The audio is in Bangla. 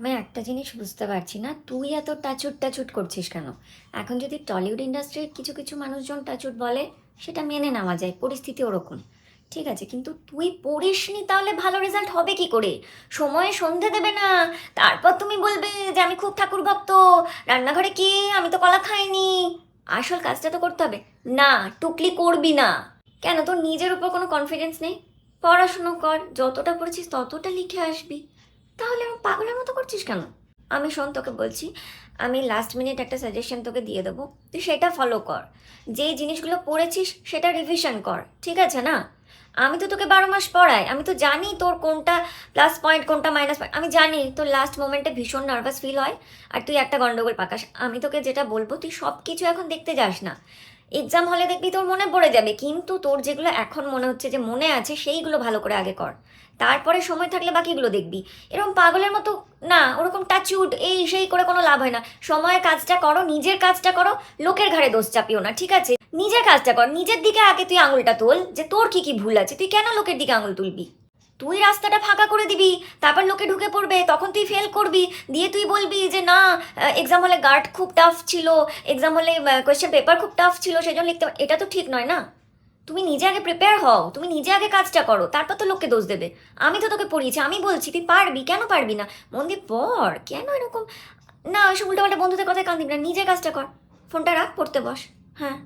আমি একটা জিনিস বুঝতে পারছি না, তুই এত টাচুট টাচুট করছিস কেন? এখন যদি টলিউড ইন্ডাস্ট্রির কিছু কিছু মানুষজন টাচুট বলে, সেটা মেনে নেওয়া যায়, পরিস্থিতি ওরকম। ঠিক আছে, কিন্তু তুই পড়িসনি তাহলে ভালো রেজাল্ট হবে কি করে? সময়ে সন্ধে দেবে না, তারপর তুমি বলবে যে আমি খুব ঠাকুর ভক্ত, রান্নাঘরে কি, আমি তো কলা খাইনি। আসল কাজটা তো করতে হবে। না, টুকলি করবি না। কেন, তোর নিজের উপর কোনো কনফিডেন্স নেই? পড়াশুনো কর, যতটা পড়েছিস ততটা লিখে আসবি। তাহলে আমি পাগলের মতো করছিস কেন? আমি শোন, তোকে বলছি, আমি লাস্ট মিনিট একটা সাজেশন তোকে দিয়ে দেবো, তুই সেটা ফলো কর। যে জিনিসগুলো পড়েছিস সেটা রিভিশন কর, ঠিক আছে না? আমি তো তোকে 12 মাস পড়াই, আমি তো জানি তোর কোনটা প্লাস পয়েন্ট কোনটা মাইনাস পয়েন্ট, আমি জানি তোর লাস্ট মোমেন্টে ভীষণ নার্ভাস ফিল হয় আর তুই একটা গন্ডগোল পাকাস। আমি তোকে যেটা বলবো, তুই সব কিছু এখন দেখতে যাস না। এক্সাম হলে দেখবি তোর মনে পড়ে যাবে, কিন্তু তোর যেগুলো এখন মনে হচ্ছে যে মনে আছে সেইগুলো ভালো করে আগে কর, তারপরে সময় থাকলে বাকিগুলো দেখবি। এরকম পাগলের মতো না, ওরকম টাচউড এই সেই করে কোনো লাভ হয় না। সময়ে কাজটা করো, নিজের কাজটা করো, লোকের ঘাড়ে দোষ চাপিও না, ঠিক আছে? নিজের কাজটা কর, নিজের দিকে আগে তুই আঙুলটা তোল যে তোর কি কি ভুল আছে, তুই কেন লোকের দিকে আঙুল তুলবি? তুই রাস্তাটা ফাঁকা করে দিবি, তারপর লোকে ঢুকে পড়বে, তখন তুই ফেল করবি, দিয়ে তুই বলবি যে না, এক্সাম হলে গার্ড খুব টাফ ছিল, এক্সাম হলে কোয়েশ্চেন পেপার খুব টাফ ছিল সেই জন্য লিখতে এটা তো ঠিক নয় না। তুমি নিজে আগে প্রিপেয়ার হও, তুমি নিজে আগে কাজটা করো, তারপর তো লোককে দোষ দেবে। আমি তো তোকে পড়িয়েছি, আমি বলছি তুই পারবি, কেন পারবি না? মন দিয়ে পড়, কেন এরকম? না, ওইসব উল্টোপাল্টা বন্ধুদের কথায় কান দিবি না, নিজে কাজটা কর। ফোনটা রাখ, পড়তে বস। হ্যাঁ।